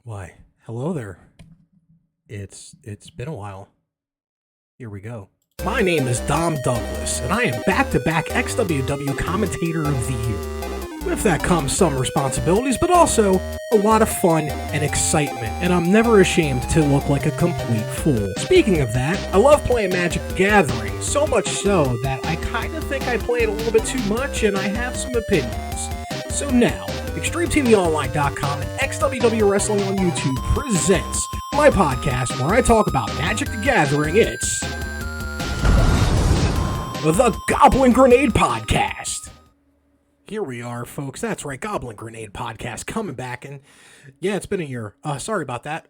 Why, hello there. It's been a while. Here we go. My name is Dom Douglas, and I am back-to-back XWW Commentator of the Year. With that comes some responsibilities, but also a lot of fun and excitement, and I'm never ashamed to look like a complete fool. Speaking of that, I love playing Magic the Gathering, so much so that I kind of think I play it a little bit too much, and I have some opinions. So now, XtremeTVOnline.com and XWW Wrestling on YouTube presents my podcast where I talk about Magic the Gathering. It's the Goblin Grenade Podcast. Here we are, folks. That's right, Goblin Grenade Podcast coming back. And yeah, it's been a year. Sorry about that.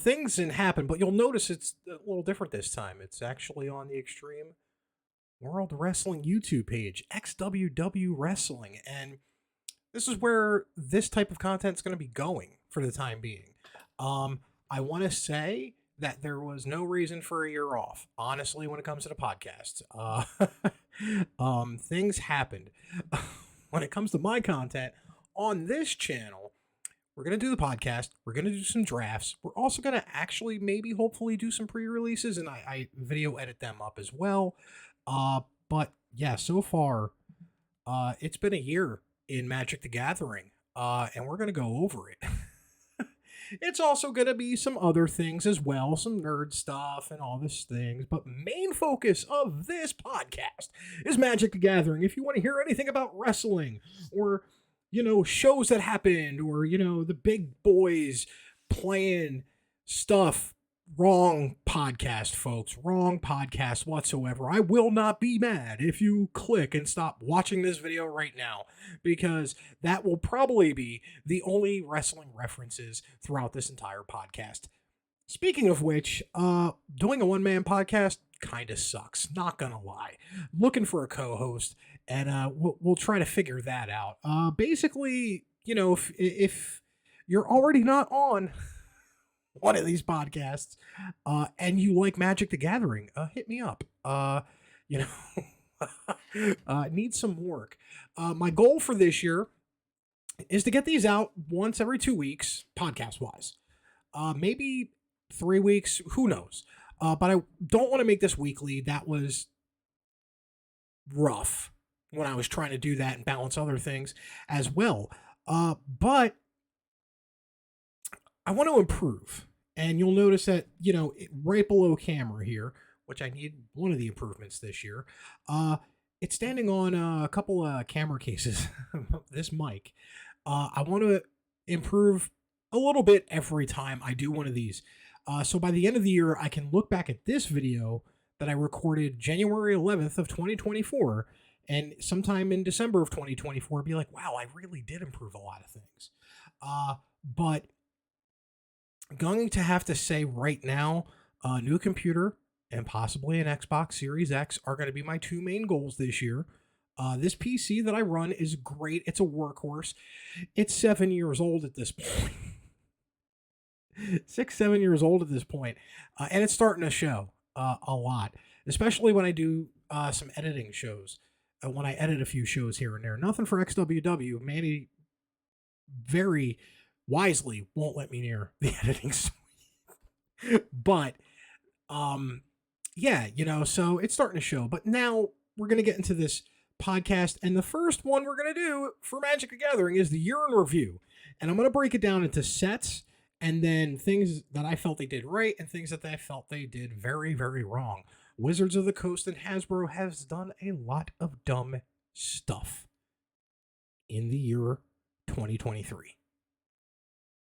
Things didn't happen, but you'll notice it's a little different this time. It's actually on the Xtreme World Wrestling YouTube page, XWW Wrestling. And this is where this type of content is going to be going for the time being. I want to say that there was no reason for a year off, honestly, when it comes to the podcast. Things happened. When it comes to my content on this channel, we're going to do the podcast. We're going to do some drafts. We're also going to actually maybe hopefully do some pre-releases, and I video edit them up as well. But yeah, so far, it's been a year in Magic the Gathering, and we're going to go over it. It's also going to be some other things as well, some nerd stuff and all these things. But main focus of this podcast is Magic the Gathering. If you want to hear anything about wrestling or, shows that happened or, the big boys playing stuff, wrong podcast, folks. Wrong podcast whatsoever. I will not be mad if you click and stop watching this video right now, because that will probably be the only wrestling references throughout this entire podcast. Speaking of which, doing a one-man podcast kind of sucks, not gonna lie. Looking for a co-host, and we'll try to figure that out. Basically, if you're already not on one of these podcasts, and you like Magic the Gathering, hit me up. Need some work. My goal for this year is to get these out once every 2 weeks, podcast-wise. Maybe 3 weeks, who knows? But I don't want to make this weekly. That was rough when I was trying to do that and balance other things as well. But I want to improve, and you'll notice that, right below camera here, which I need one of the improvements this year, it's standing on a couple of camera cases, this mic. I want to improve a little bit every time I do one of these. So by the end of the year, I can look back at this video that I recorded January 11th of 2024, and sometime in December of 2024, be like, wow, I really did improve a lot of things. But going to have to say right now, a new computer and possibly an Xbox Series X are going to be my two main goals this year. This PC that I run is great. It's a workhorse. It's 7 years old at this point. 6-7 years old at this point. And it's starting to show a lot, especially when I do some editing shows. When I edit a few shows here and there. Nothing for XWW. Manny very wisely won't let me near the editing suite. But yeah, so it's starting to show. But now we're going to get into this podcast, and the first one we're going to do for Magic the Gathering is the year in review. And I'm going to break it down into sets, and then things that I felt they did right and things that I felt they did very, very wrong. Wizards of the Coast and Hasbro has done a lot of dumb stuff in the year 2023.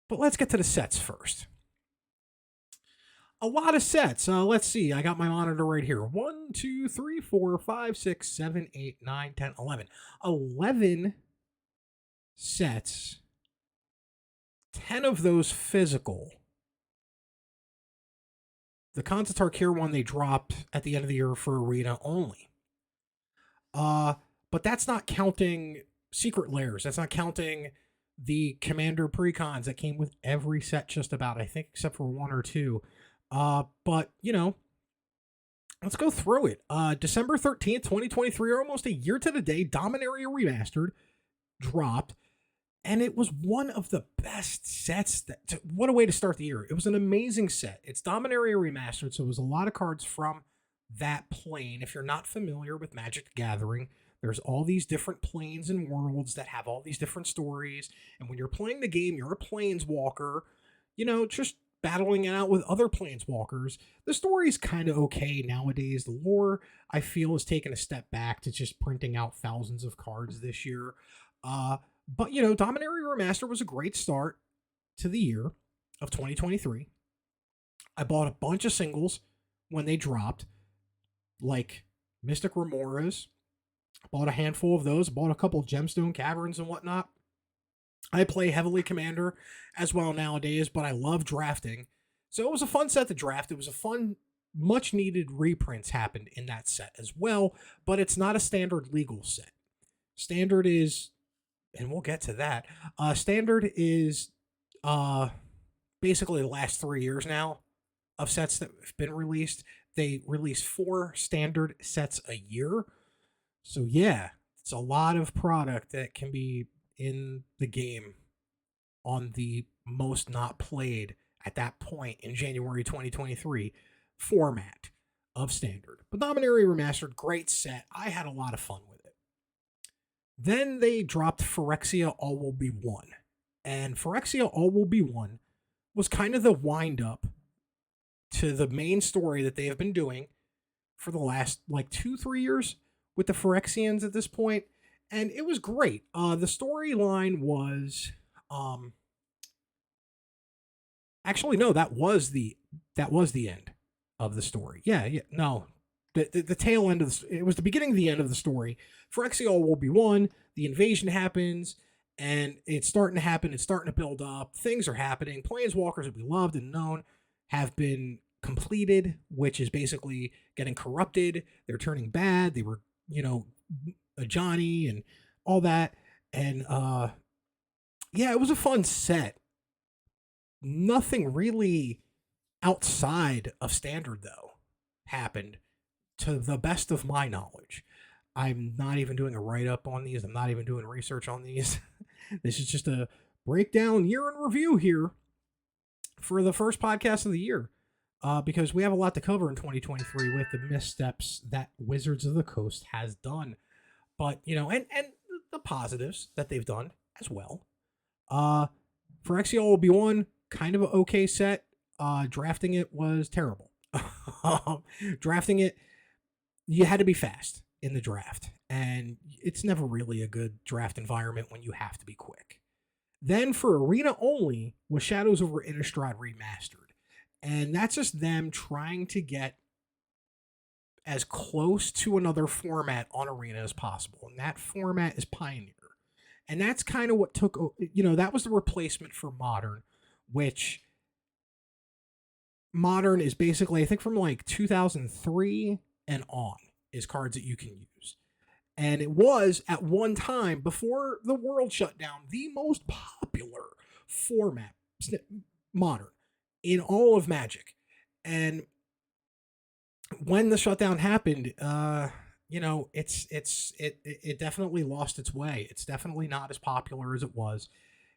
But let's get to the sets first. A lot of sets. Let's see. I got my monitor right here. 1, 2, 3, 4, 5, 6, 7, 8, 9, 10, 11. 11 sets. 10 of those physical. The Khans of Tarkir one they dropped at the end of the year for Arena only. But that's not counting Secret Lairs. That's not counting the Commander Precons that came with every set just about, I think, except for one or two. But, let's go through it. December 13th, 2023, or almost a year to the day, Dominaria Remastered dropped. And it was one of the best sets. What a way to start the year. It was an amazing set. It's Dominaria Remastered, so it was a lot of cards from that plane. If you're not familiar with Magic the Gathering, there's all these different planes and worlds that have all these different stories. And when you're playing the game, you're a planeswalker, just battling it out with other planeswalkers. The story's kind of okay nowadays. The lore, I feel, has taken a step back to just printing out thousands of cards this year. But Dominaria Remastered was a great start to the year of 2023. I bought a bunch of singles when they dropped, like Mystic Remoras. Bought a handful of those. Bought a couple of Gemstone Caverns and whatnot. I play heavily Commander as well nowadays, but I love drafting. So it was a fun set to draft. It was a fun, much needed reprints happened in that set as well, but it's not a standard legal set. Standard is, and we'll get to that. Standard is basically the last 3 years now of sets that have been released. They release 4 standard sets a year. So yeah, it's a lot of product that can be in the game on the most not played at that point in January 2023 format of Standard. But Dominaria Remastered, great set. I had a lot of fun with it. Then they dropped Phyrexia All Will Be One. And Phyrexia All Will Be One was kind of the wind up to the main story that they have been doing for the last 2-3 years with the Phyrexians at this point, and it was great. The storyline was, actually no, that was the end of the story. Yeah, no, the tail end of it was the beginning of the end of the story. Phyrexia All Will Be One. The invasion happens, and it's starting to happen. It's starting to build up. Things are happening. Planeswalkers that we loved and known have been completed, which is basically getting corrupted. They're turning bad. They were, a Johnny and all that. And yeah, it was a fun set. Nothing really outside of Standard, though, happened to the best of my knowledge. I'm not even doing a write-up on these. I'm not even doing research on these. This is just a breakdown year in review here for the first podcast of the year. Because we have a lot to cover in 2023 with the missteps that Wizards of the Coast has done. But, and the positives that they've done as well. Phyrexia will be one, kind of an okay set. Drafting it was terrible. Drafting it, you had to be fast in the draft. And it's never really a good draft environment when you have to be quick. Then for Arena only was Shadows over Innistrad Remastered. And that's just them trying to get as close to another format on Arena as possible. And that format is Pioneer. And that's kind of what took, that was the replacement for Modern, which Modern is basically, I think from 2003 and on is cards that you can use. And it was at one time, before the world shut down, the most popular format, Modern, in all of Magic. And when the shutdown happened, it definitely lost its way. It's definitely not as popular as it was.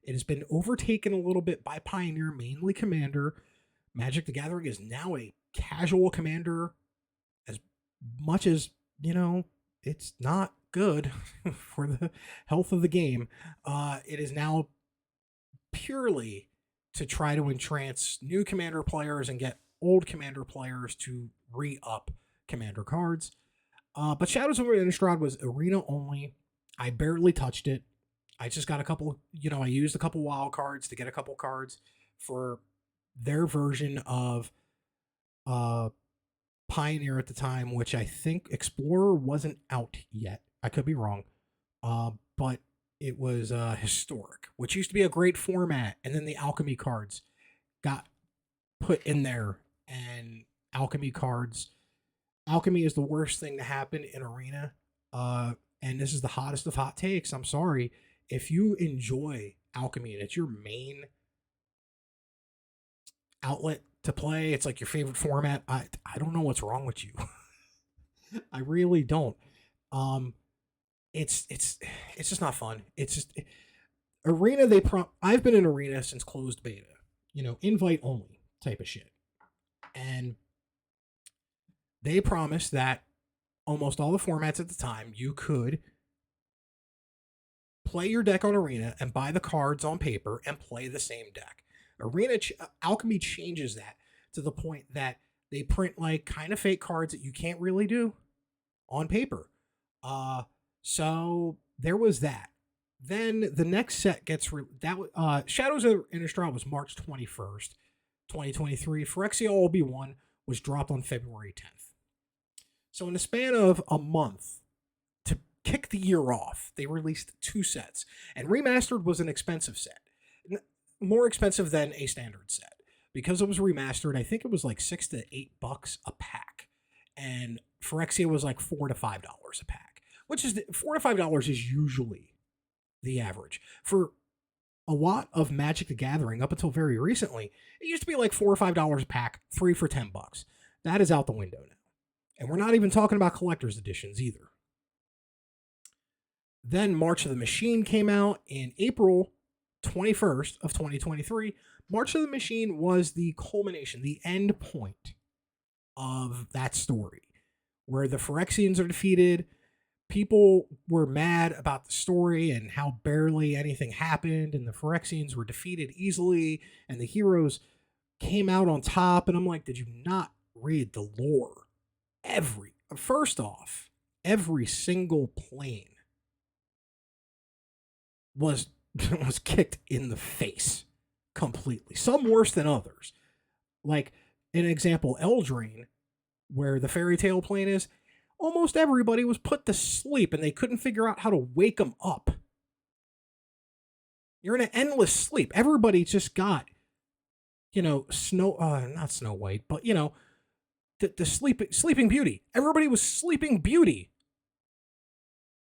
It has been overtaken a little bit by Pioneer, mainly Commander. Magic the Gathering is now a casual Commander, as much as, it's not good for the health of the game. It is now purely to try to entrance new Commander players and get old Commander players to re-up Commander cards. But Shadows over Innistrad was Arena only. I barely touched it. I just got a couple, I used a couple wild cards to get a couple cards for their version of Pioneer at the time, which I think Explorer wasn't out yet. I could be wrong. But it was Historic, which used to be a great format, and then the Alchemy cards got put in there, and Alchemy is the worst thing to happen in Arena, and this is the hottest of hot takes. I'm sorry. If you enjoy Alchemy and it's your main outlet to play, it's like your favorite format, I don't know what's wrong with you. I really don't. It's just not fun. It's just Arena, I've been in Arena since closed beta, invite only type of shit. And they promised that almost all the formats at the time, you could play your deck on Arena and buy the cards on paper and play the same deck. Alchemy changes that to the point that they print like kind of fake cards that you can't really do on paper. So there was that. Then the next set gets Shadows of Innistrad was March 21st, 2023. Phyrexia OB1 was dropped on February 10th. So in the span of a month, to kick the year off, they released 2 sets. And Remastered was an expensive set. More expensive than a standard set. Because it was remastered, I think it was like $6 to $8 a pack. And Phyrexia was like $4 to $5 a pack. Which is $4 to $5 is usually the average. For a lot of Magic the Gathering, up until very recently, it used to be like $4 or $5 a pack, 3 for $10. That is out the window now. And we're not even talking about collector's editions either. Then March of the Machine came out in April 21st of 2023. March of the Machine was the culmination, the end point of that story, where the Phyrexians are defeated. People were mad about the story and how barely anything happened, and the Phyrexians were defeated easily, and the heroes came out on top. And I'm like, did you not read the lore? First off, every single plane was kicked in the face completely. Some worse than others. Like, an example, Eldraine, where the fairy tale plane is, almost everybody was put to sleep and they couldn't figure out how to wake them up. You're in an endless sleep. Everybody just got, not Snow White, but, the Sleeping Beauty. Everybody was Sleeping Beauty.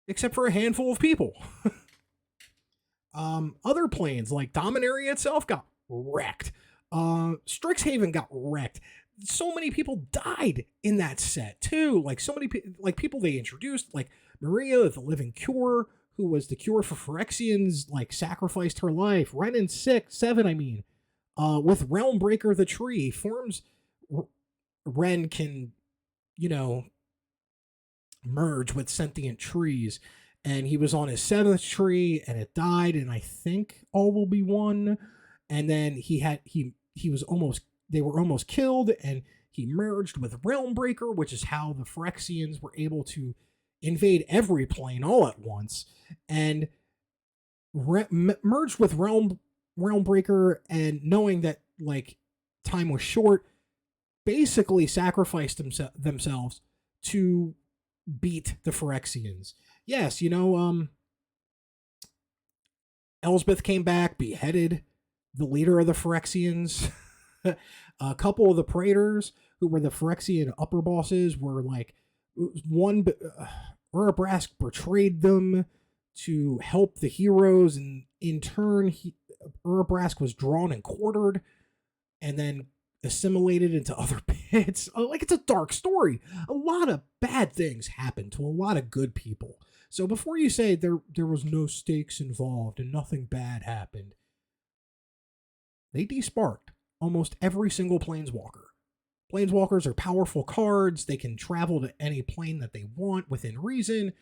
Except for a handful of people. Other planes, like Dominaria itself, got wrecked. Strixhaven got wrecked. So many people died in that set, too. Like, so many people they introduced, like Maria, the Living Cure, who was the cure for Phyrexians, like, sacrificed her life. Ren in 7, with Realmbreaker the tree, forms... Ren can, merge with sentient trees, and he was on his 7th tree and it died, and I think all will be one. And then they were almost killed, and he merged with Realmbreaker, which is how the Phyrexians were able to invade every plane all at once, and merged with Realmbreaker, and knowing that, like, time was short, basically sacrificed themselves to beat the Phyrexians. Yes, Elsbeth came back, beheaded the leader of the Phyrexians. A couple of the Praetors, who were the Phyrexian upper bosses, were like, Urabrask betrayed them to help the heroes, and in turn, Urabrask was drawn and quartered, and then assimilated into other pits. Like, it's a dark story. A lot of bad things happened to a lot of good people. So before you say there was no stakes involved and nothing bad happened, they desparked almost every single Planeswalker. Planeswalkers are powerful cards. They can travel to any plane that they want within reason.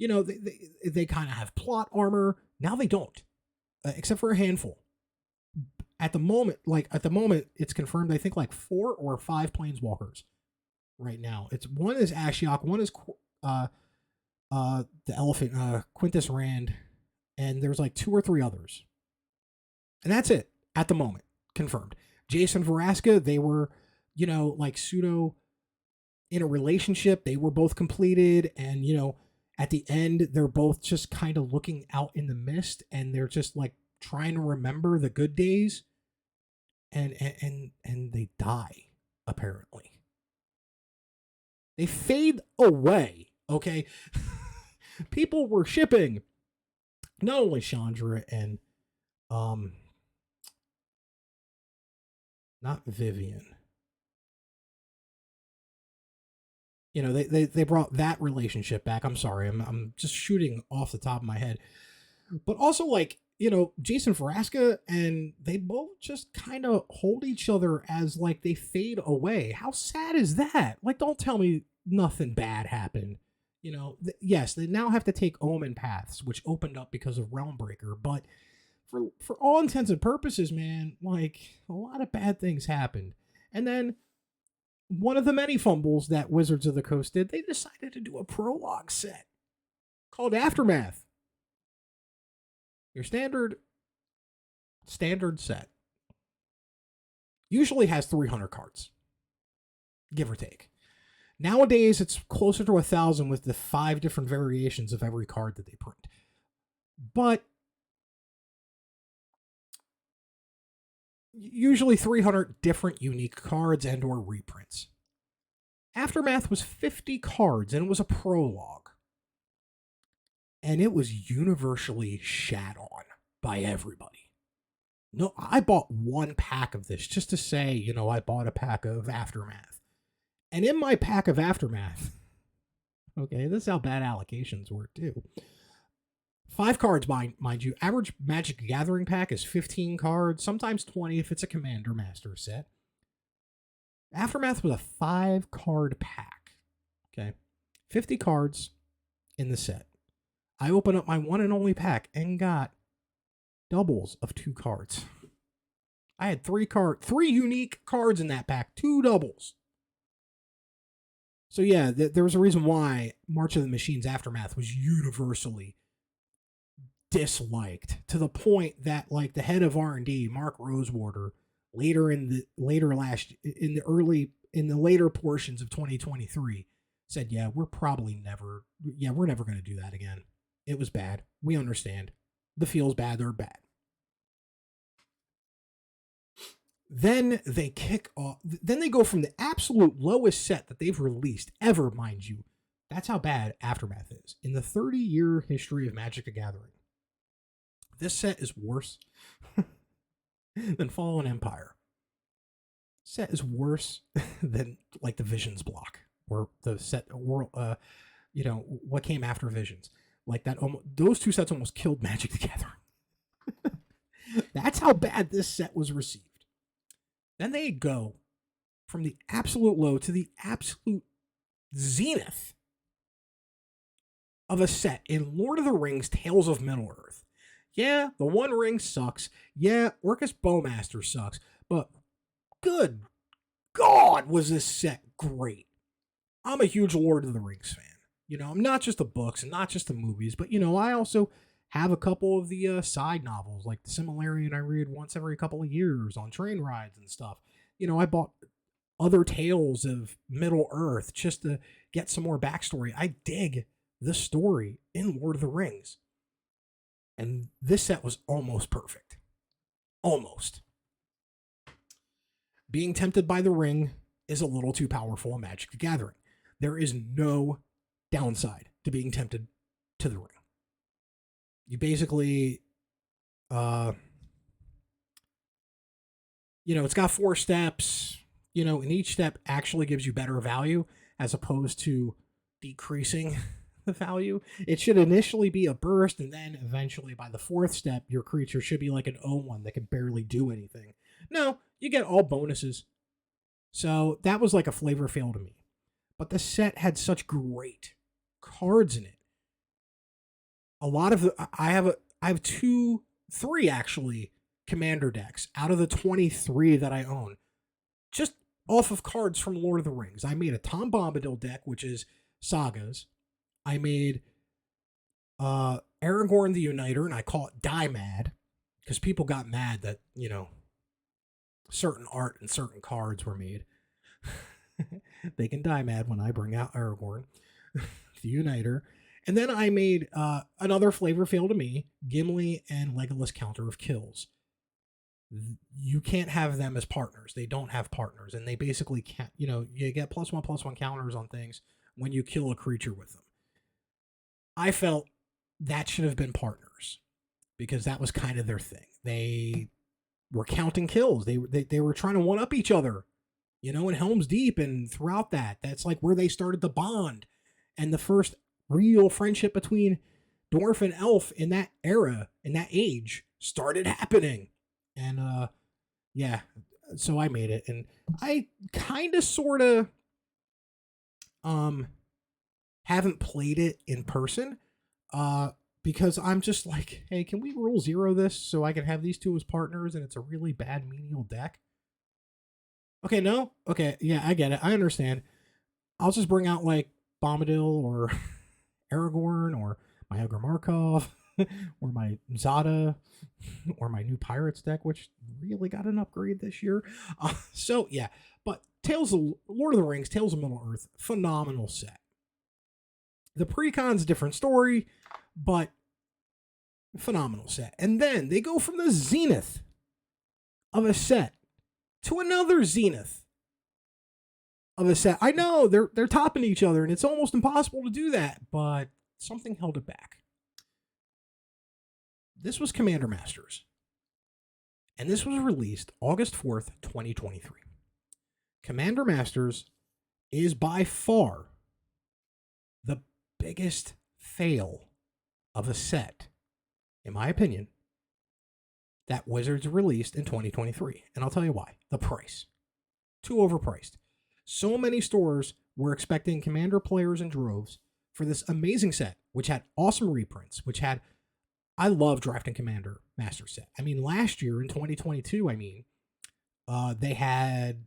They kind of have plot armor. Now they don't, except for a handful. At the moment, it's confirmed, I think, like 4 or 5 Planeswalkers right now. One is Ashiok, one is the elephant, Quintus Rand, and there's like 2 or 3 others. And that's it at the moment, confirmed. Jason Veraska, they were, like pseudo in a relationship. They were both completed, and, at the end, they're both just kind of looking out in the mist, and they're just like trying to remember the good days, and they die, apparently. They fade away, okay? People were shipping not only Chandra and not Vivian. They brought that relationship back. I'm sorry, I'm just shooting off the top of my head. But also, like, Jason Vraska, and they both just kind of hold each other as like they fade away. How sad is that? Like, don't tell me nothing bad happened. Yes, they now have to take Omen Paths, which opened up because of Realmbreaker, but for all intents and purposes, man, like a lot of bad things happened. And then one of the many fumbles that Wizards of the Coast did, they decided to do a prologue set called Aftermath. Your standard set usually has 300 cards, give or take. Nowadays, it's closer to 1,000 with the 5 different variations of every card that they print. But usually 300 different unique cards and or reprints. Aftermath was 50 cards, and it was a prologue. And it was universally shat on by everybody. No, I bought 1 pack of this just to say, I bought a pack of Aftermath. And in my pack of Aftermath, okay, this is how bad allocations were too. 5 cards, mind you. Average Magic the Gathering pack is 15 cards, sometimes 20 if it's a Commander Master set. Aftermath was a 5-card pack. Okay, 50 cards in the set. I opened up my one and only pack and got doubles of 2 cards. I had 3 unique cards in that pack, 2 doubles. So yeah, there was a reason why March of the Machines Aftermath was universally disliked, to the point that like the head of R&D, Mark Rosewater, in the later portions of 2023 said, we're never going to do that again. It was bad. We understand. The feels bad, they're bad. Then they kick off. Then they go from the absolute lowest set that they've released ever, mind you. That's how bad Aftermath is. In the 30-year history of Magic the Gathering, this set is worse than Fallen Empire. Set is worse than like the Visions block, or the set world. What came after Visions, like that. Those 2 sets almost killed Magic the Gathering. That's how bad this set was received. Then they go from the absolute low to the absolute zenith of a set in Lord of the Rings Tales of Middle-earth. Yeah, the One Ring sucks. Yeah, Orcus Bowmaster sucks. But good God, was this set great. I'm a huge Lord of the Rings fan. I'm not just the books and not just the movies, but, I also have a couple of the side novels, like the Similarian I read once every couple of years on train rides and stuff. I bought other Tales of Middle-earth just to get some more backstory. I dig the story in Lord of the Rings. And this set was almost perfect. Almost. Being tempted by the ring is a little too powerful in Magic the Gathering. There is no downside to being tempted to the ring. You basically, it's got 4 steps, and each step actually gives you better value as opposed to decreasing the value. It should initially be a burst, and then eventually by the 4th step, your creature should be like an 0-1 that can barely do anything. No, you get all bonuses. So that was like a flavor fail to me. But the set had such great cards in it. A lot of I have 3 actually Commander decks out of the 23 that I own, just off of cards from Lord of the Rings. I made a Tom Bombadil deck, which is sagas. I made Aragorn the Uniter, and I call it Die Mad, because people got mad that, certain art and certain cards were made. They can die mad when I bring out Aragorn the Uniter. And then I made another flavor fail to me, Gimli and Legolas Counter of Kills. You can't have them as partners. They don't have partners, and they basically can't, you get +1/+1 counters on things when you kill a creature with them. I felt that should have been partners, because that was kind of their thing. They were counting kills. They were trying to one-up each other, in Helm's Deep, and throughout that. That's like where they started the bond and the first real friendship between dwarf and elf in that era, in that age, started happening. And yeah, so I made it. And I kind of sort of haven't played it in person because I'm just like, hey, can we rule 0 this so I can have these two as partners and it's a really bad menial deck? Okay, no? Okay, yeah, I get it. I understand. I'll just bring out like Bombadil or Aragorn or my Edgar Markov or my Zada or my new Pirates deck, which really got an upgrade this year. So, yeah, but Tales of Lord of the Rings, Tales of Middle Earth, phenomenal set. The Precon's a different story, but phenomenal set. And then they go from the zenith of a set to another zenith of a set. I know they're topping each other, and it's almost impossible to do that, but something held it back. This was Commander Masters, and this was released August 4th, 2023. Commander Masters is by far the biggest fail of a set, in my opinion, that Wizards released in 2023. And I'll tell you why. The price. Too overpriced. So many stores were expecting Commander players in droves for this amazing set, which had awesome reprints, which had, I love drafting Commander Master set. I mean, last year in 2022, they had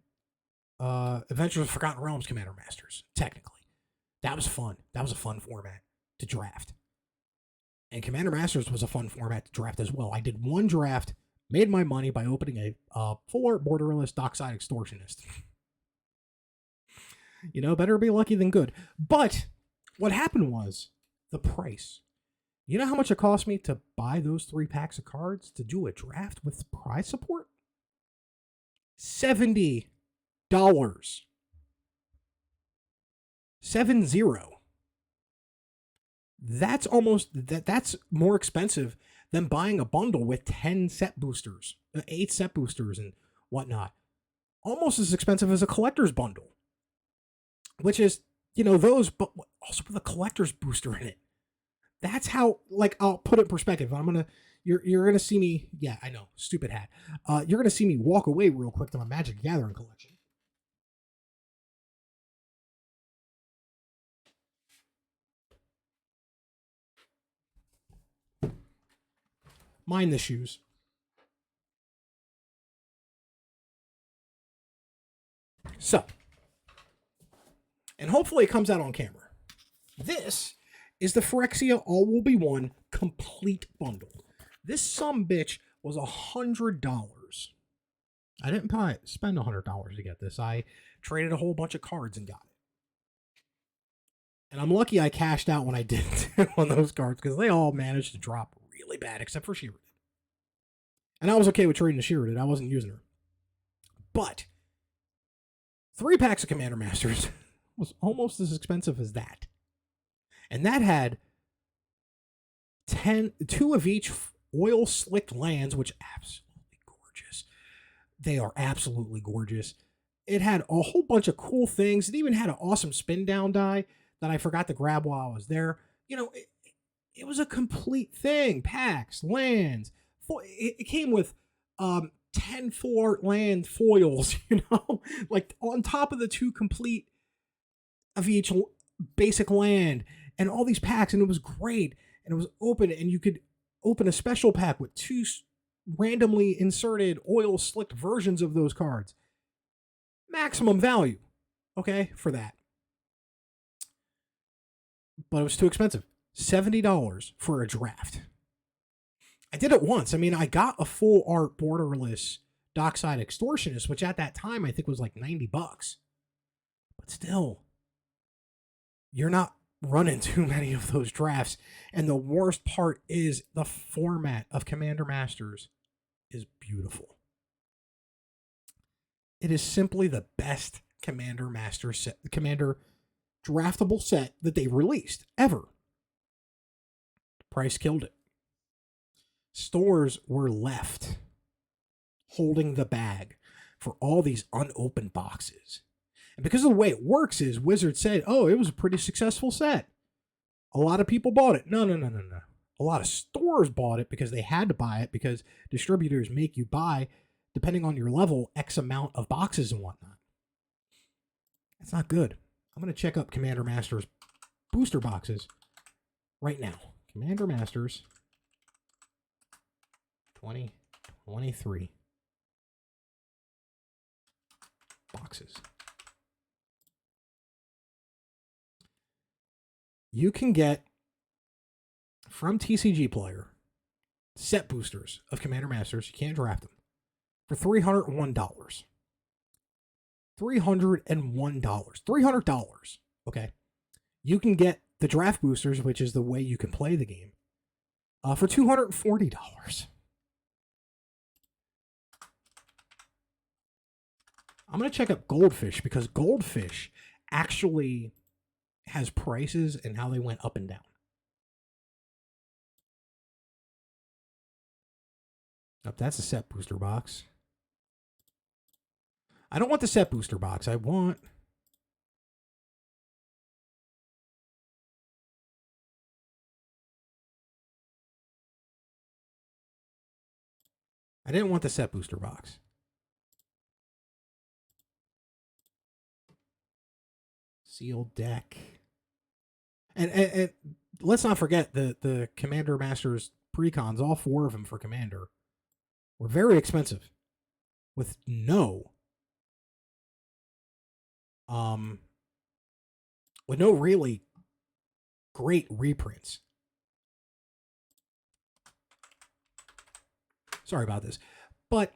Adventures of Forgotten Realms Commander Masters, technically. That was fun. That was a fun format to draft. And Commander Masters was a fun format to draft as well. I did one draft, made my money by opening a full art borderless dockside extortionist. You know, better be lucky than good. But what happened was the price. You know how much it cost me to buy those 3 packs of cards to do a draft with prize support? $70. 70. That's that's more expensive than buying a bundle with 10 set boosters, 8 set boosters and whatnot. Almost as expensive as a collector's bundle, which is, you know, those, but also with a collector's booster in it. That's how, like, I'll put it in perspective. You're gonna see me, yeah, I know, stupid hat. You're gonna see me walk away real quick to my Magic Gathering collection. Mind the shoes. So, and hopefully it comes out on camera. This is the Phyrexia All Will Be One complete bundle. This sumbitch was $100. I didn't spend $100 to get this. I traded a whole bunch of cards and got it. And I'm lucky I cashed out when I did on those cards because they all managed to drop really bad except for Shirted. And I was okay with trading the Shirted. I wasn't using her. But 3 packs of Commander Masters was almost as expensive as that. And that had 2 of each oil slicked lands, which absolutely gorgeous. They are absolutely gorgeous. It had a whole bunch of cool things. It even had an awesome spin down die that I forgot to grab while I was there. You know, it was a complete thing. Packs, lands. It came with 10 full art land foils, you know, like on top of the 2 complete of each basic land and all these packs. And it was great. And it was open, and you could open a special pack with 2 randomly inserted oil slicked versions of those cards. Maximum value, okay, for that. But it was too expensive. $70 for a draft. I did it once. I mean, I got a full art borderless dockside extortionist, which at that time I think was like $90. But still, you're not running too many of those drafts. And the worst part is the format of Commander Masters is beautiful. It is simply the best Commander Master set, Commander draftable set that they released ever. Price killed it. Stores were left holding the bag for all these unopened boxes. And because of the way it works is Wizards said, oh, it was a pretty successful set. A lot of people bought it. No. A lot of stores bought it because they had to buy it because distributors make you buy, depending on your level, X amount of boxes and whatnot. That's not good. I'm going to check up Commander Masters booster boxes right now. Commander Masters 2023 boxes. You can get from TCG Player set boosters of Commander Masters. You can't draft them for $301. $300. Okay. You can get the draft boosters, which is the way you can play the game, for $240. I'm going to check up Goldfish because Goldfish actually has prices and how they went up and down. Oh, that's a set booster box. I don't want the set booster box. I didn't want the set booster box. Sealed deck. And let's not forget the Commander Masters precons, all 4 of them for Commander, were very expensive with no really great reprints. Sorry about this. But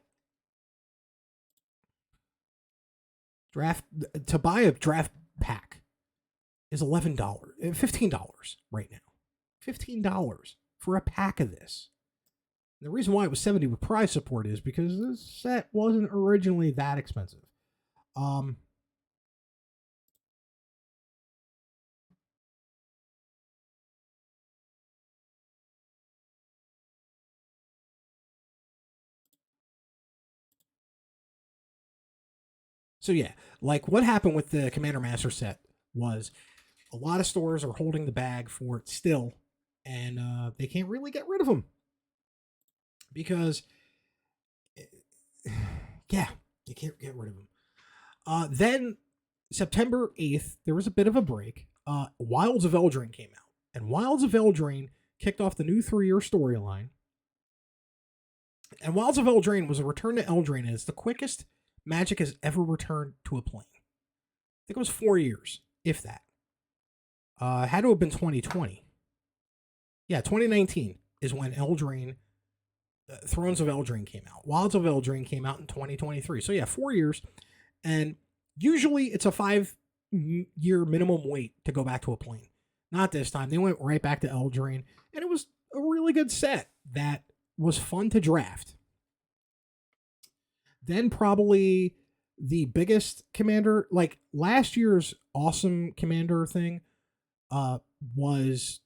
to buy a draft pack is $15 right now. $15 for a pack of this. And the reason why it was $70 with prize support is because this set wasn't originally that expensive. So yeah, like what happened with the Commander Master set was a lot of stores are holding the bag for it still, and they can't really get rid of them because, yeah, they can't get rid of them. Then September 8th, there was a bit of a break. Wilds of Eldraine came out, and Wilds of Eldraine kicked off the new 3-year storyline. And Wilds of Eldraine was a return to Eldraine, and it's the quickest Magic has ever returned to a plane. I think it was 4 years, if that. Had to have been 2020. Yeah, 2019 is when Eldraine, Thrones of Eldraine came out. Wilds of Eldraine came out in 2023. So yeah, 4 years. And usually it's a 5-year minimum wait to go back to a plane. Not this time. They went right back to Eldraine. And it was a really good set that was fun to draft. Then probably the biggest Commander, like last year's awesome Commander thing, was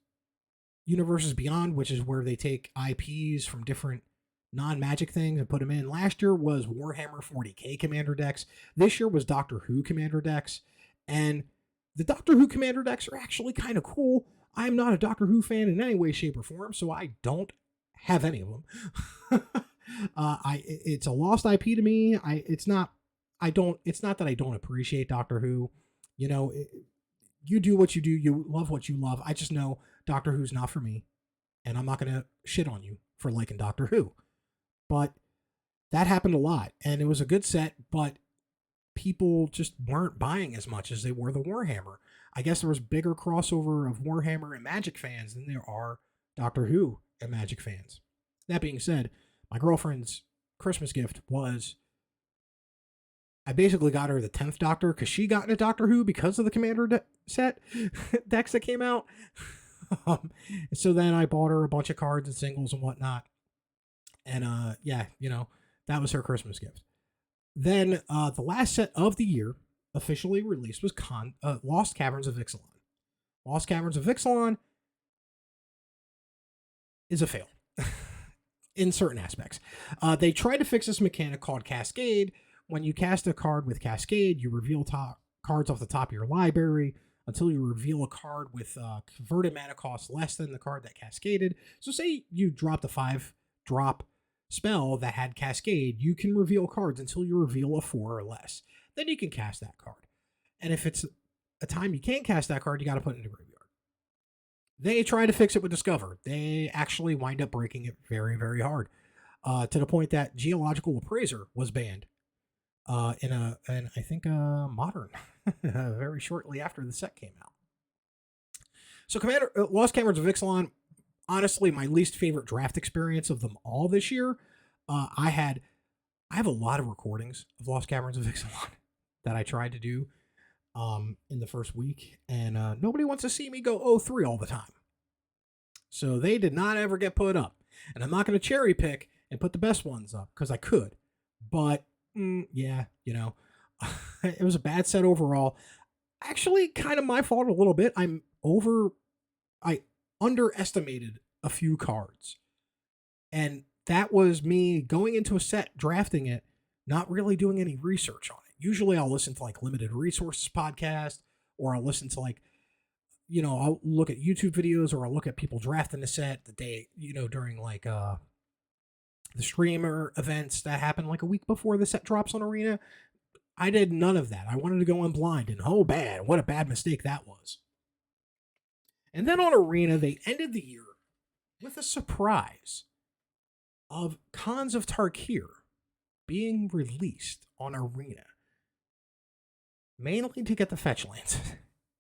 Universes Beyond, which is where they take IPs from different non-Magic things and put them in. Last year was Warhammer 40k Commander decks. This year was Doctor Who Commander decks. And the Doctor Who Commander decks are actually kind of cool. I'm not a Doctor Who fan in any way, shape, or form, so I don't have any of them. It's a lost IP to me. It's not that I don't appreciate Doctor Who. You know, you do what you do. You love what you love. I just know Doctor Who's not for me, and I'm not going to shit on you for liking Doctor Who. But that happened a lot, and it was a good set, but people just weren't buying as much as they were the Warhammer. I guess there was bigger crossover of Warhammer and Magic fans than there are Doctor Who and Magic fans. That being said, my girlfriend's Christmas gift was, I basically got her the 10th Doctor because she got into Doctor Who because of the Commander set decks that came out. So then I bought her a bunch of cards and singles and whatnot. And yeah, you know, that was her Christmas gift. Then the last set of the year officially released was Lost Caverns of Ixalan. Lost Caverns of Ixalan is a fail in certain aspects. They tried to fix this mechanic called Cascade. When you cast a card with Cascade, you reveal cards off the top of your library. until you reveal a card with converted mana cost less than the card that cascaded. So say you dropped a 5-drop spell that had Cascade, you can reveal cards until you reveal a 4 or less. Then you can cast that card. And if it's a time you can't cast that card, you got to put it in the graveyard. They try to fix it with Discover. They actually wind up breaking it very, very hard, to the point that Geological Appraiser was banned in I think Modern very shortly after the set came out. So Commander Lost Caverns of Ixalan, honestly, my least favorite draft experience of them all this year. I have a lot of recordings of Lost Caverns of Ixalan that I tried to do in the first week, and nobody wants to see me go 0-3 all the time. So they did not ever get put up. And I'm not going to cherry pick and put the best ones up, because I could. But, yeah, you know, it was a bad set overall. Actually, kind of my fault a little bit. I underestimated a few cards. And that was me going into a set, drafting it, not really doing any research on it. Usually I'll listen to like Limited Resources podcast, or I'll listen to like, you know, I'll look at YouTube videos, or I'll look at people drafting the set the day, you know, during like the streamer events that happen like a week before the set drops on Arena. I did none of that. I wanted to go in blind, and oh, what a bad mistake that was. And then on Arena, they ended the year with a surprise of Khans of Tarkir being released on Arena, mainly to get the fetch lands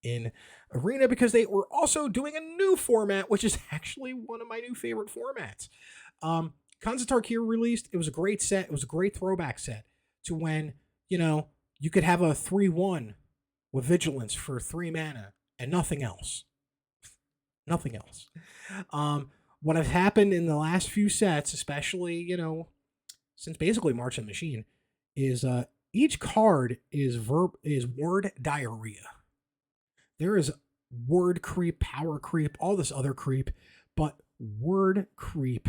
in Arena, because they were also doing a new format, which is actually one of my new favorite formats. Khans of Tarkir released. It was a great set. It was a great throwback set to when, you know, you could have a 3/1 with Vigilance for 3 mana and nothing else. Nothing else. What has happened in the last few sets, especially, you know, since basically March of the Machine, is each card is word diarrhea. There is word creep, power creep, all this other creep, but word creep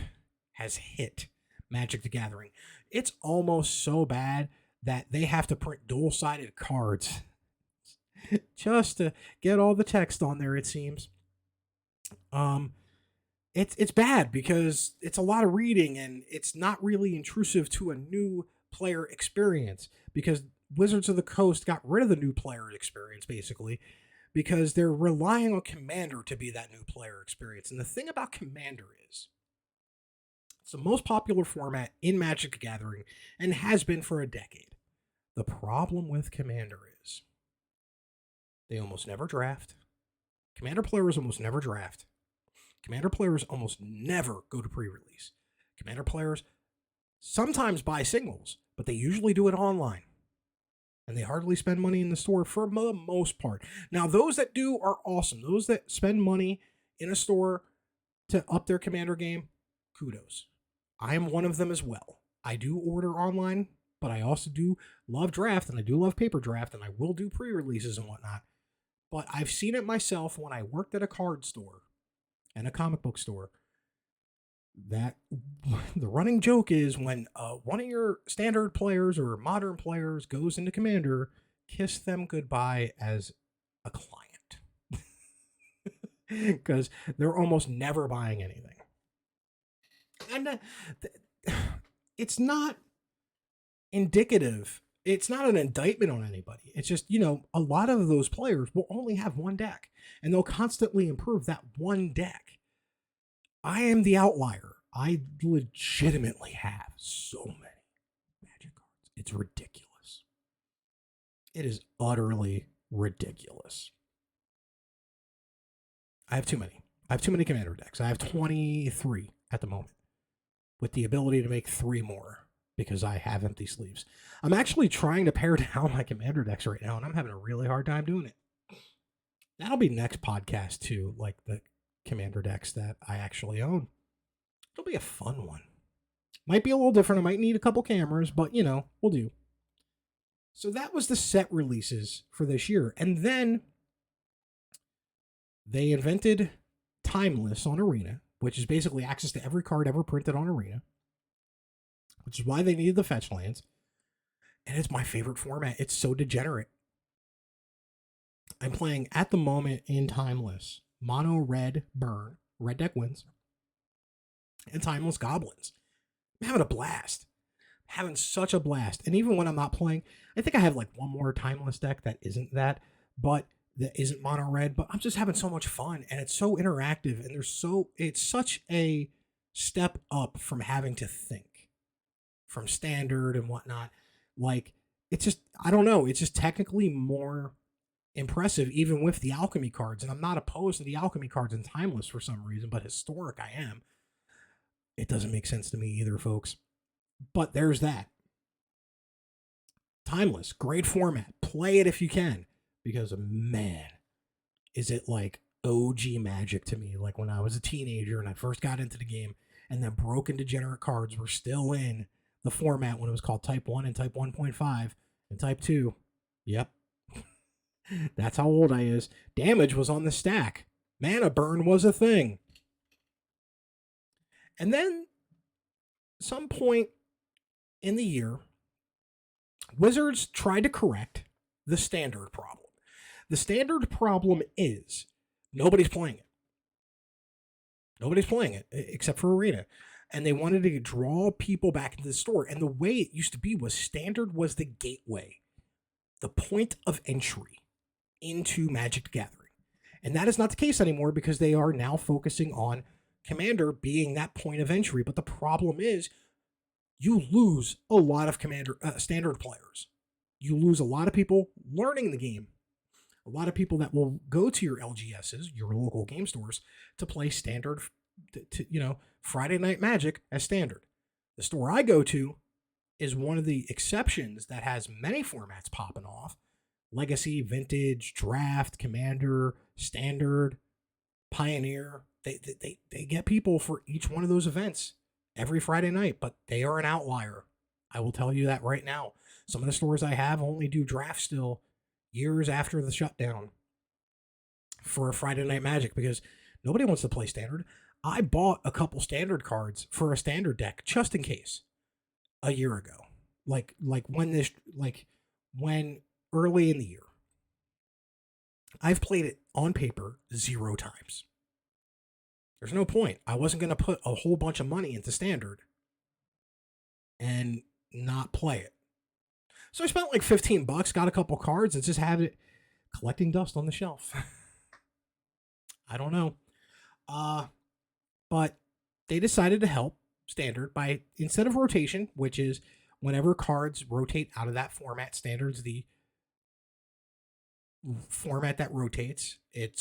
has hit Magic the Gathering. It's almost so bad that they have to print dual-sided cards just to get all the text on there, it seems. It's bad because it's a lot of reading, and it's not really intrusive to a new player experience, because Wizards of the Coast got rid of the new player experience, basically, because they're relying on Commander to be that new player experience. And the thing about Commander is, it's the most popular format in Magic the Gathering and has been for a decade. The problem with Commander is they almost never draft. Commander players almost never draft. Commander players almost never go to pre-release. Commander players sometimes buy singles, but they usually do it online. And they hardly spend money in the store for the most part. Now, those that do are awesome. Those that spend money in a store to up their Commander game, kudos. I am one of them as well. I do order online, but I also do love draft, and I do love paper draft, and I will do pre-releases and whatnot. But I've seen it myself when I worked at a card store and a comic book store, that the running joke is when one of your standard players or modern players goes into Commander, kiss them goodbye as a client. Because they're almost never buying anything. And it's not indicative. It's not an indictment on anybody. It's just, you know, a lot of those players will only have one deck, and they'll constantly improve that one deck. I am the outlier. I legitimately have so many Magic cards. It's ridiculous. It is utterly ridiculous. I have too many. I have too many Commander decks. I have 23 at the moment, with the ability to make 3 more because I have empty sleeves. I'm actually trying to pare down my Commander decks right now, and I'm having a really hard time doing it. That'll be next podcast too, like the Commander decks that I actually own. It'll be a fun one. Might be a little different. I might need a couple cameras, but, you know, we'll do. So that was the set releases for this year. And then they invented Timeless on Arena, which is basically access to every card ever printed on Arena, which is why they needed the fetch lands. And it's my favorite format. It's so degenerate. I'm playing at the moment in Timeless mono red burn, red deck wins, and Timeless goblins. I'm having a blast. Having such a blast. And even when I'm not playing, I think I have like one more Timeless deck that isn't that, but that isn't mono red, but I'm just having so much fun, and it's so interactive, and it's such a step up from having to think from standard and whatnot. Like, it's just, I don't know, it's just technically more impressive even with the alchemy cards. And I'm not opposed to the alchemy cards in Timeless for some reason, but historic I am. It doesn't make sense to me either, folks. But there's that. Timeless, great format. Play it if you can, because man, is it like OG Magic to me. Like when I was a teenager and I first got into the game, and then Broken Degenerate cards were still in the format when it was called Type 1 and Type 1.5 and Type 2. Yep. That's how old I is. Damage was on the stack. Mana burn was a thing. And then some point in the year, Wizards tried to correct the standard problem. The standard problem is nobody's playing it. Nobody's playing it except for Arena. And they wanted to draw people back into the store. And the way it used to be was standard was the gateway, the point of entry into Magic the Gathering. And that is not the case anymore, because they are now focusing on Commander being that point of entry. But the problem is you lose a lot of standard players. You lose a lot of people learning the game. A lot of people that will go to your LGSs, your local game stores, to play standard, Friday Night Magic as standard. The store I go to is one of the exceptions that has many formats popping off. Legacy, Vintage, Draft, Commander, Standard, Pioneer. They get people for each one of those events every Friday night, but they are an outlier. I will tell you that right now. Some of the stores I have only do Draft still years after the shutdown for a Friday Night Magic, because nobody wants to play Standard. I bought a couple Standard cards for a Standard deck just in case a year ago. When early in the year. I've played it on paper 0 times. There's no point. I wasn't going to put a whole bunch of money into Standard and not play it. So I spent like $15, got a couple cards, and just had it collecting dust on the shelf. I don't know. But they decided to help Standard by, instead of rotation, which is whenever cards rotate out of that format, Standard's the format that rotates. It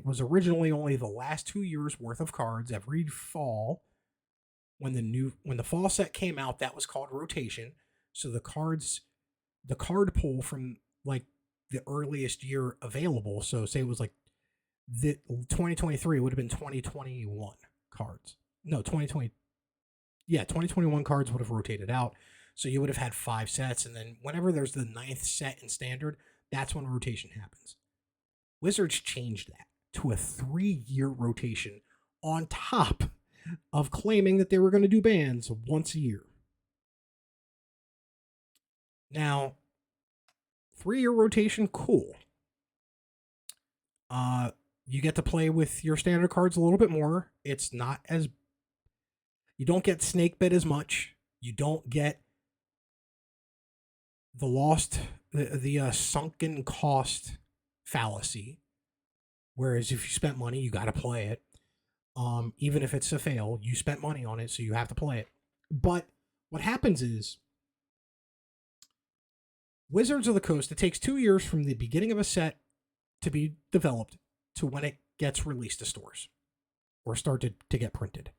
was originally only the last 2 years worth of cards every fall. When the fall set came out, that was called rotation. So the card pool from like the earliest year available. So say it was like the 2023 would have been 2021 cards. No, 2020. Yeah, 2021 cards would have rotated out. So you would have had 5 sets. And then whenever there's the 9th set in Standard, that's when rotation happens. Wizards changed that to a 3-year rotation on top of claiming that they were going to do bans once a year. Now, 3-year rotation, cool. You get to play with your Standard cards a little bit more. It's not as... You don't get snake bit as much. You don't get the sunken cost fallacy. Whereas if you spent money, you got to play it. Even if it's a fail, you spent money on it, so you have to play it. But what happens is, Wizards of the Coast, it takes 2 years from the beginning of a set to be developed to when it gets released to stores or started to get printed.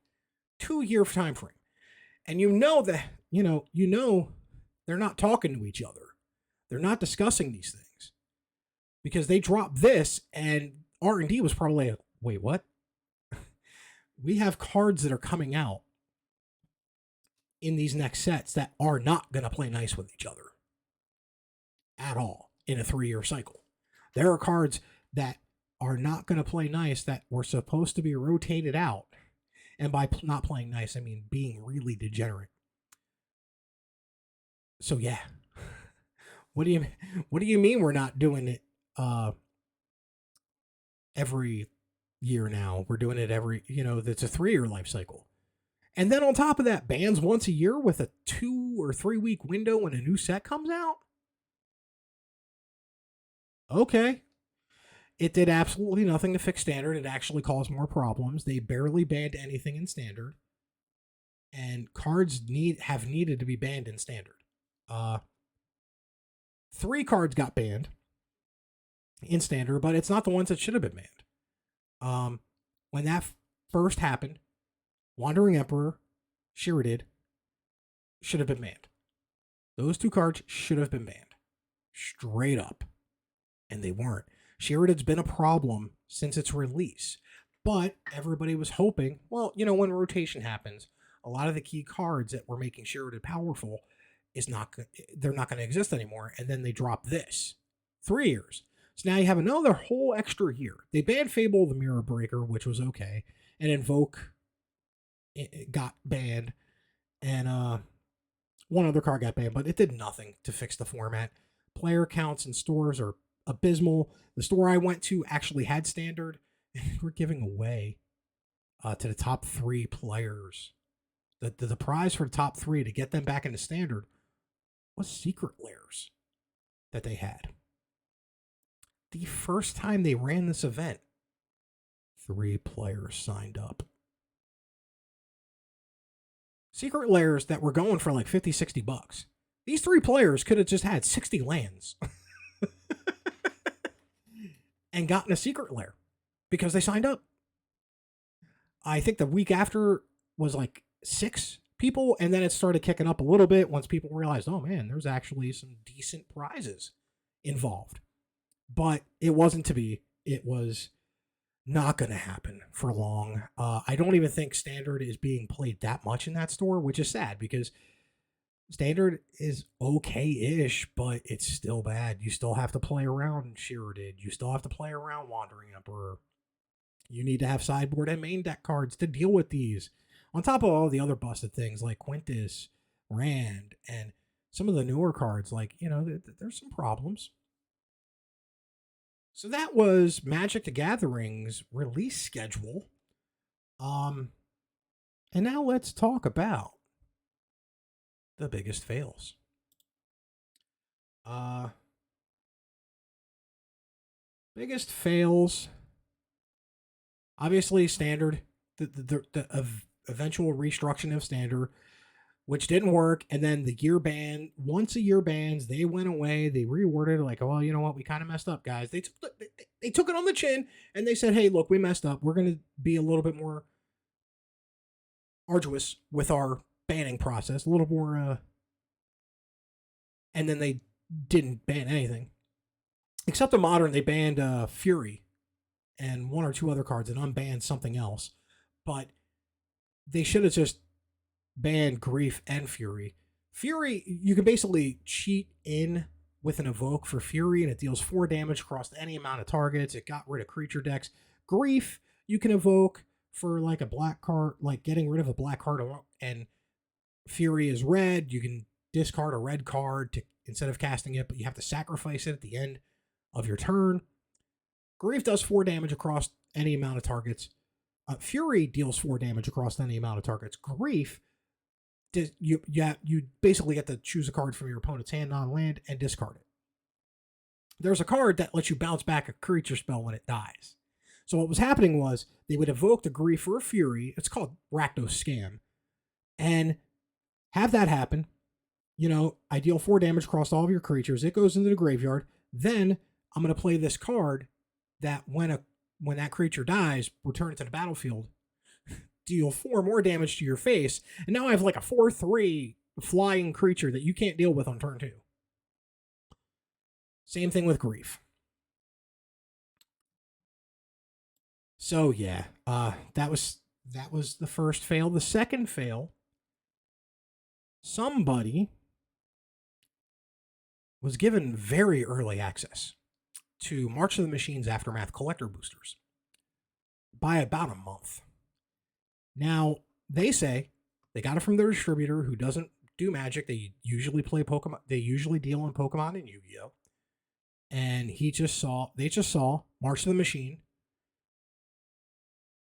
2-year time frame. And you know they're not talking to each other. They're not discussing these things. Because they dropped this and R&D was probably like, wait, what? We have cards that are coming out in these next sets that are not going to play nice with each other at all in a 3-year cycle. There are cards that are not going to play nice that were supposed to be rotated out. And by not playing nice, I mean being really degenerate. So yeah. What do you mean we're not doing it every year now. We're doing it every, that's a 3-year life cycle. And then on top of that, bans once a year with a 2 or 3 week window when a new set comes out? Okay. It did absolutely nothing to fix standard. It actually caused more problems. They barely banned anything in standard. And cards have needed to be banned in standard. 3 cards got banned in standard, but it's not the ones that should have been banned. When that first happened, Wandering Emperor, Shiradid should have been banned. Those 2 cards should have been banned. Straight up. And they weren't. Shiradid's been a problem since its release. But everybody was hoping, well, when rotation happens, a lot of the key cards that were making Shiradid powerful they're not going to exist anymore. And then they drop this. 3 years. So now you have another whole extra year. They banned Fable the Mirror Breaker, which was okay. And Invoke it got banned. And one other card got banned, but it did nothing to fix the format. Player counts in stores are abysmal. The store I went to actually had standard, and we're giving away to the top 3 players. The prize for the top 3 to get them back into standard was secret lairs that they had. The first time they ran this event, 3 players signed up. Secret lairs that were going for like $50-$60. These 3 players could have just had 60 lands and gotten a secret lair because they signed up. I think the week after was like 6 people, and then it started kicking up a little bit once people realized, oh man, there's actually some decent prizes involved. But it wasn't to be. It was not going to happen for long. I don't even think standard is being played that much in that store, which is sad because standard is okay-ish, but it's still bad. You still have to play around Shiradid. You still have to play around Wandering Emperor. You need to have sideboard and main deck cards to deal with these. On top of all the other busted things like Quintus, Rand, and some of the newer cards, like, there's some problems. So that was Magic the Gathering's release schedule. And now let's talk about the biggest fails. Biggest fails. Obviously, standard. The eventual restructuring of standard, which didn't work, and then the year ban, once a year bans, they went away, they reworded like, oh, well, you know what, we kind of messed up, guys. They took it on the chin, and they said, hey, look, we messed up. We're going to be a little bit more arduous with our banning process, a little more, and then they didn't ban anything. Except in Modern, they banned Fury and 1 or 2 other cards and unbanned something else. But they should have just banned Grief and Fury. Fury, you can basically cheat in with an Evoke for Fury, and it deals 4 damage across any amount of targets. It got rid of creature decks. Grief, you can evoke for like a black card, like getting rid of a black card, and Fury is red. You can discard a red card to instead of casting it, but you have to sacrifice it at the end of your turn. Grief does 4 damage across any amount of targets. Fury deals 4 damage across any amount of targets. Grief, you basically get to choose a card from your opponent's hand, non-land, and discard it. There's a card that lets you bounce back a creature spell when it dies. So what was happening was they would evoke the Grief or a Fury. It's called Rakdos Scam. And have that happen. I deal 4 damage across all of your creatures. It goes into the graveyard. Then I'm going to play this card that when that creature dies, return it to the battlefield, deal 4 more damage to your face, and now I have like a 4/3 flying creature that you can't deal with on turn 2. Same thing with Grief. So yeah, that was the first fail. The second fail, somebody was given very early access to March of the Machines Aftermath collector boosters by about a month. Now, they say they got it from their distributor who doesn't do Magic. They usually play Pokemon. They usually deal in Pokemon and Yu-Gi-Oh! And they just saw March of the Machine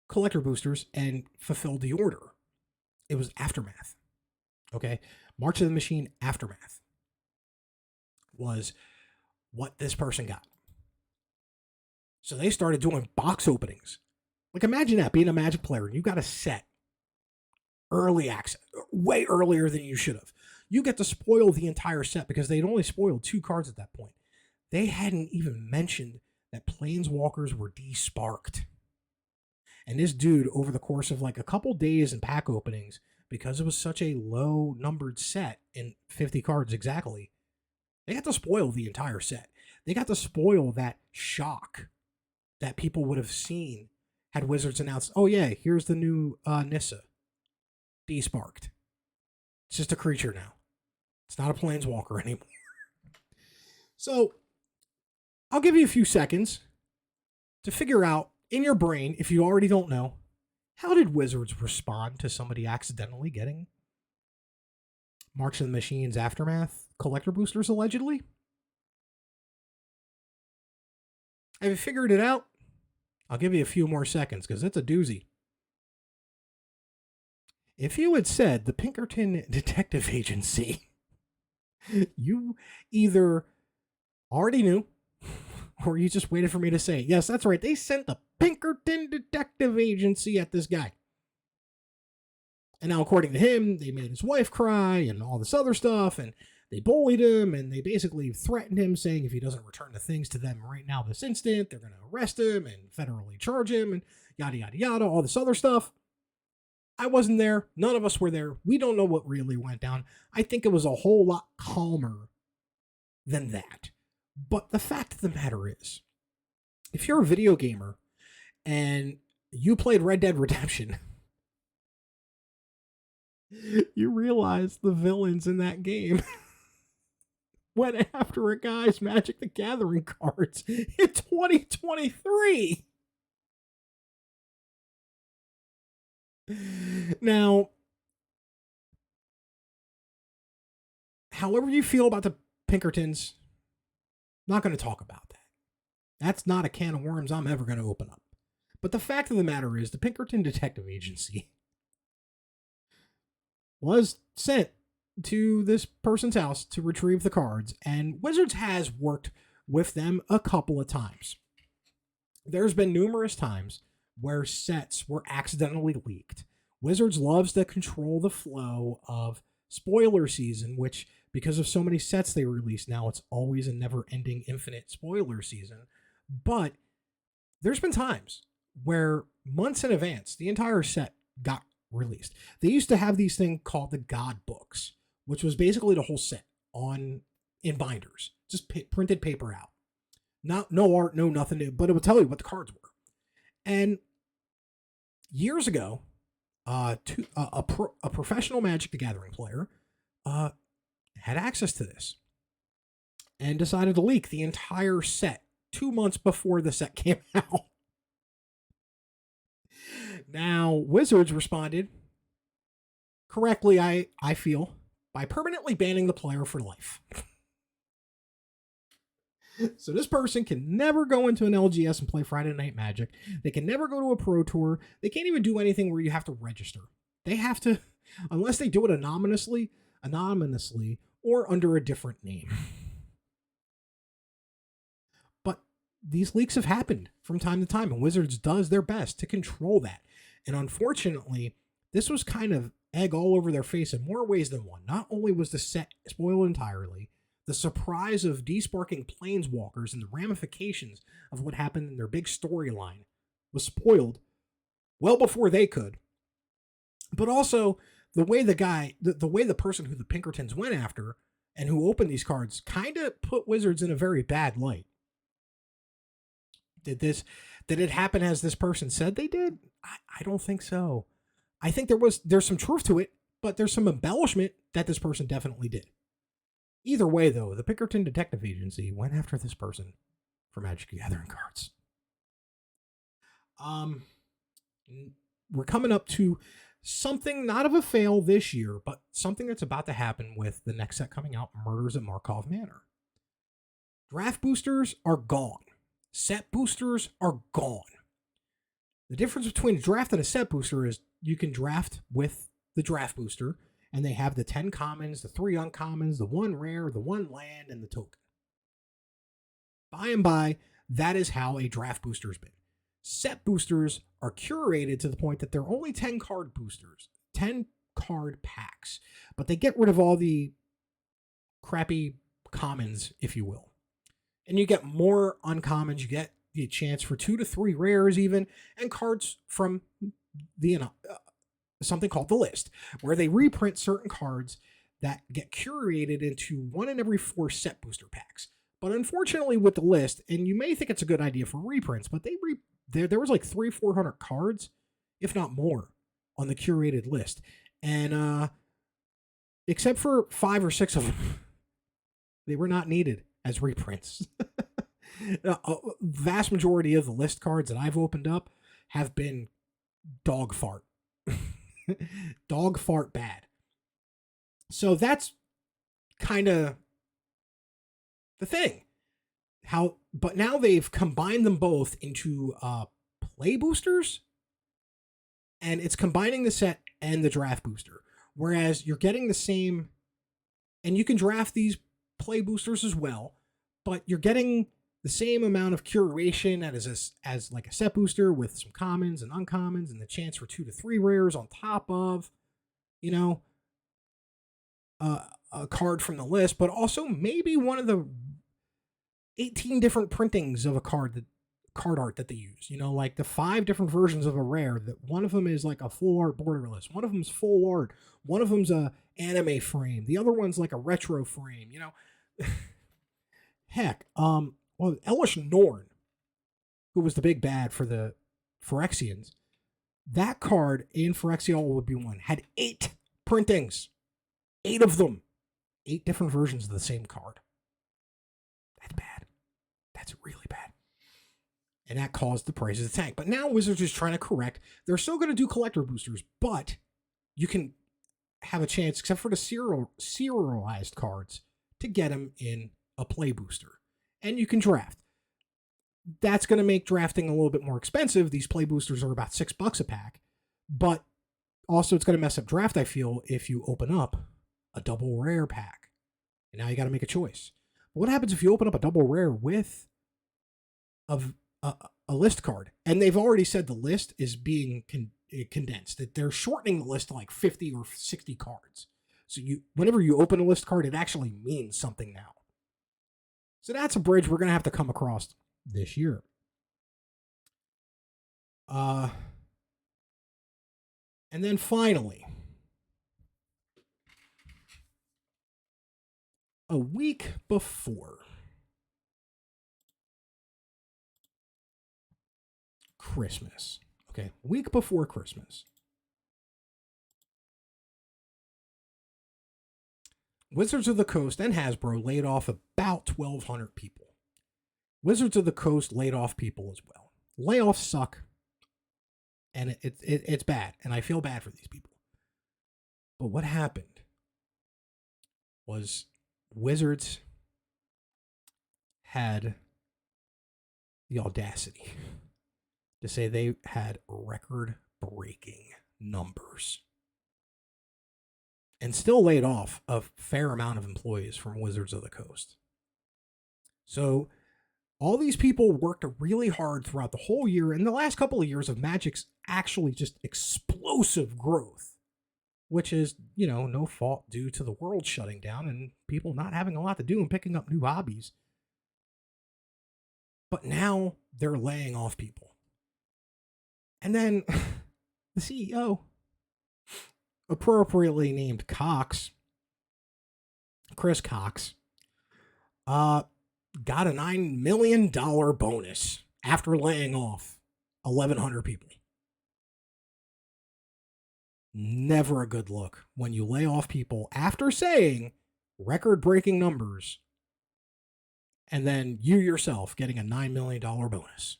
collector boosters and fulfilled the order. It was Aftermath. Okay. March of the Machine Aftermath was what this person got. So they started doing box openings. Like, imagine that, being a Magic player and you got a set early access, way earlier than you should have. You get to spoil the entire set because they'd only spoiled 2 cards at that point. They hadn't even mentioned that Planeswalkers were desparked. And this dude, over the course of like a couple days in pack openings, because it was such a low numbered set in 50 cards exactly, they got to spoil the entire set. They got to spoil that shock that people would have seen had Wizards announced, oh yeah, here's the new Nissa. Desparked. It's just a creature now. It's not a Planeswalker anymore. So, I'll give you a few seconds to figure out in your brain, if you already don't know, how did Wizards respond to somebody accidentally getting March of the Machine's Aftermath collector boosters, allegedly? Have you figured it out? I'll give you a few more seconds because it's a doozy. If you had said the Pinkerton Detective Agency, you either already knew or you just waited for me to say it. Yes, that's right. They sent the Pinkerton Detective Agency at this guy. And now, according to him, they made his wife cry and all this other stuff, and they bullied him, and they basically threatened him, saying if he doesn't return the things to them right now this instant, they're going to arrest him and federally charge him, and yada, yada, yada, all this other stuff. I wasn't there. None of us were there. We don't know what really went down. I think it was a whole lot calmer than that. But the fact of the matter is, if you're a video gamer and you played Red Dead Redemption, you realize the villains in that game went after a guy's Magic the Gathering cards in 2023. Now, however you feel about the Pinkertons, not going to talk about that. That's not a can of worms I'm ever going to open up. But the fact of the matter is, the Pinkerton Detective Agency was sent to this person's house to retrieve the cards, and Wizards has worked with them a couple of times. There's been numerous times where sets were accidentally leaked. Wizards loves to control the flow of spoiler season, which, because of so many sets they release now, it's always a never-ending infinite spoiler season. But there's been times where months in advance, the entire set got released. They used to have these things called the God Books, which was basically the whole set in binders, just printed paper out. No art, no nothing, but it would tell you what the cards were. And years ago, a professional Magic the Gathering player had access to this and decided to leak the entire set 2 months before the set came out. Now, Wizards responded correctly, I feel, by permanently banning the player for life. So this person can never go into an LGS and play Friday Night Magic. They can never go to a Pro Tour. They can't even do anything where you have to register. They have to, unless they do it anonymously, or under a different name. But these leaks have happened from time to time, and Wizards does their best to control that. And unfortunately, this was kind of egg all over their face in more ways than one. Not only was the set spoiled entirely, the surprise of desparking Planeswalkers and the ramifications of what happened in their big storyline was spoiled well before they could. But also, the way the person who the Pinkertons went after and who opened these cards kind of put Wizards in a very bad light. Did it happen as this person said they did? I don't think so. I think there's some truth to it, but there's some embellishment that this person definitely did. Either way, though, the Pinkerton Detective Agency went after this person for Magic the Gathering cards. We're coming up to something not of a fail this year, but something that's about to happen with the next set coming out, Murders at Markov Manor. Draft boosters are gone. Set boosters are gone. The difference between a draft and a set booster is you can draft with the draft booster, and they have the 10 commons, the 3 uncommons, the 1 rare, the 1 land, and the token. By and by, that is how a draft booster has been. Set boosters are curated to the point that they're only 10 card boosters, 10 card packs, but they get rid of all the crappy commons, if you will. And you get more uncommons, you get the chance for 2 to 3 rares even, and cards from the something called the list, where they reprint certain cards that get curated into 1 in every 4 set booster packs. But unfortunately with the list, and you may think it's a good idea for reprints, but there was like 300-400 cards, if not more, on the curated list. And except for 5 or 6 of them, they were not needed as reprints. A vast majority of the list cards that I've opened up have been dog fart. Dog fart bad. So that's kind of the thing. But now they've combined them both into play boosters, and it's combining the set and the draft booster. Whereas you're getting the same, and you can draft these play boosters as well, but you're getting the same amount of curation as like a set booster with some commons and uncommons and the chance for 2 to 3 rares on top of, a card from the list, but also maybe one of the 18 different printings of a card art that they use. Like the 5 different versions of a rare, that one of them is like a full art borderless, one of them's full art, one of them's a anime frame, the other one's like a retro frame. Heck, Elish Norn, who was the big bad for the Phyrexians, that card in Phyrexian would be one, had 8 printings. 8 of them. 8 different versions of the same card. That's bad. That's really bad. And that caused the prices to tank. But now Wizards is trying to correct. They're still going to do collector boosters, but you can have a chance, except for the serialized cards, to get them in a play booster. And you can draft. That's going to make drafting a little bit more expensive. These play boosters are about $6 a pack. But also it's going to mess up draft, I feel, if you open up a double rare pack. And now you got to make a choice. But what happens if you open up a double rare with a list card? And they've already said the list is being condensed. That they're shortening the list to like 50 or 60 cards. So whenever you open a list card, it actually means something now. So that's a bridge we're going to have to come across this year. And then finally, a week before Christmas, a week before Christmas, Wizards of the Coast and Hasbro laid off about 1,200 people. Wizards of the Coast laid off people as well. Layoffs suck, and it's bad, and I feel bad for these people. But what happened was Wizards had the audacity to say they had record-breaking numbers and still laid off a fair amount of employees from Wizards of the Coast. So all these people worked really hard throughout the whole year, and the last couple of years of Magic's actually just explosive growth, which is, no fault due to the world shutting down and people not having a lot to do and picking up new hobbies. But now they're laying off people. And then the CEO, appropriately named Cox, Chris Cox, got a $9 million bonus after laying off 1,100 people. Never a good look when you lay off people after saying record-breaking numbers and then you yourself getting a $9 million bonus.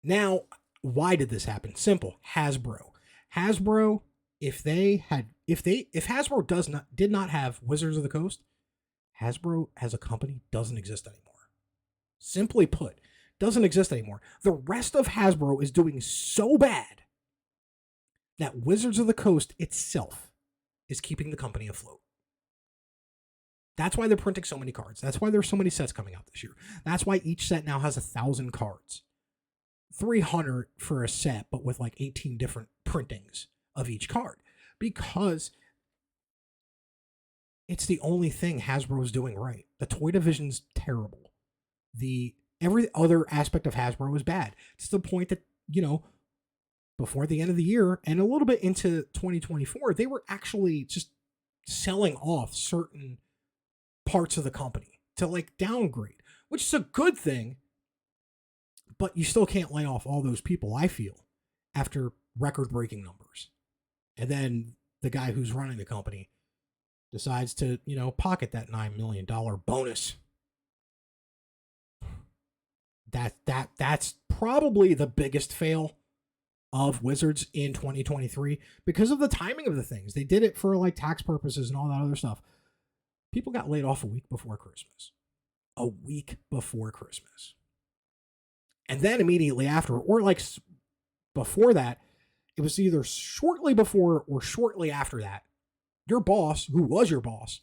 Now, why did this happen? Simple. Hasbro, if Hasbro did not have Wizards of the Coast, Hasbro as a company doesn't exist anymore. Simply put, doesn't exist anymore. The rest of Hasbro is doing so bad that Wizards of the Coast itself is keeping the company afloat. That's why they're printing so many cards. That's why there's so many sets coming out this year. That's why each set now has 1,000 cards. 300 for a set, but with like 18 different printings of each card. Because it's the only thing Hasbro's doing right. The toy division's terrible. Every other aspect of Hasbro is bad. It's the point that, before the end of the year and a little bit into 2024, they were actually just selling off certain parts of the company to like downgrade, which is a good thing, but you still can't lay off all those people, I feel, after record-breaking numbers. And then the guy who's running the company decides to, pocket that $9 million bonus. That's probably the biggest fail of Wizards in 2023 because of the timing of the things. They did it for like tax purposes and all that other stuff. People got laid off a week before Christmas. A week before Christmas. And then immediately after, or like before that, it was either shortly before or shortly after that, your boss, who was your boss,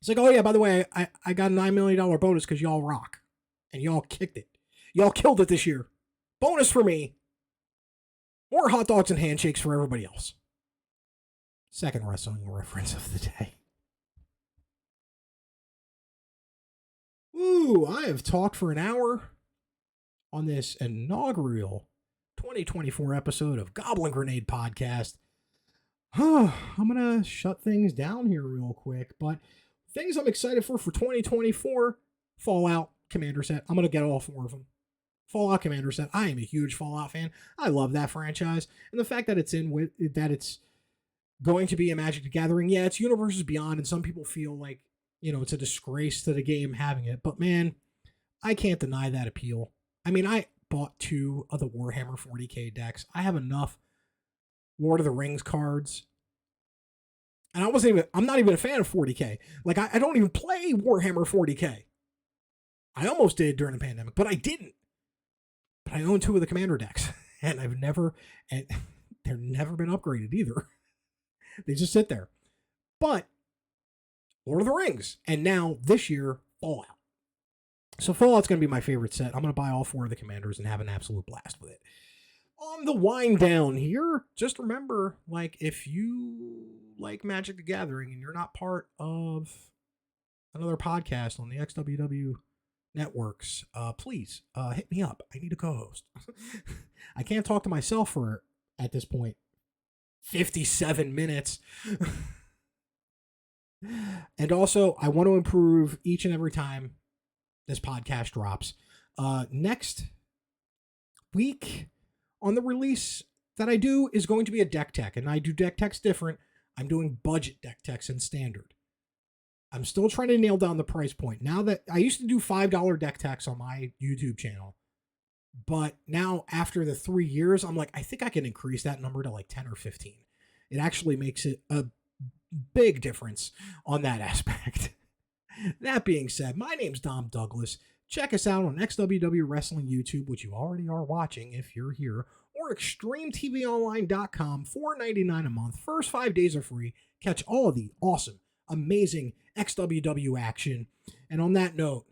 it's like, oh yeah, by the way, I got a $9 million bonus because y'all rock. And y'all kicked it. Y'all killed it this year. Bonus for me. More hot dogs and handshakes for everybody else. Second wrestling reference of the day. Ooh, I have talked for an hour on this inaugural 2024 episode of Goblin Grenade Podcast. I'm going to shut things down here real quick, but things I'm excited for 2024, Fallout Commander set. I'm going to get all 4 of them. Fallout Commander set. I am a huge Fallout fan. I love that franchise. And the fact that it's going to be a Magic the Gathering, yeah, it's Universes Beyond, and some people feel like, it's a disgrace to the game having it. But man, I can't deny that appeal. I mean, I bought 2 of the Warhammer 40k decks. I have enough Lord of the Rings cards. And I'm not even a fan of 40k. Like, I don't even play Warhammer 40k. I almost did during the pandemic, but I didn't. But I own 2 of the Commander decks, and they've never been upgraded either. They just sit there. But Lord of the Rings, and now this year, Fallout. So Fallout's going to be my favorite set. I'm going to buy all 4 of the Commanders and have an absolute blast with it. On the wind down here, just remember, like, if you like Magic the Gathering and you're not part of another podcast on the XWW networks, please hit me up. I need a co-host. I can't talk to myself for, at this point, 57 minutes. And also, I want to improve each and every time this podcast drops. Next week on the release that I do is going to be a deck tech, and I do deck techs different. I'm doing budget deck techs and standard. I'm still trying to nail down the price point. Now that I used to do $5 deck techs on my YouTube channel, but now after the 3 years, I'm like, I think I can increase that number to like 10 or 15. It actually makes it a big difference on that aspect. That being said, my name's Dom Douglas. Check us out on XWW Wrestling YouTube, which you already are watching if you're here, or ExtremeTVOnline.com, $4.99 a month. First 5 days are free. Catch all of the awesome, amazing XWW action. And on that note,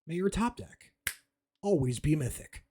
may your top deck always be mythic.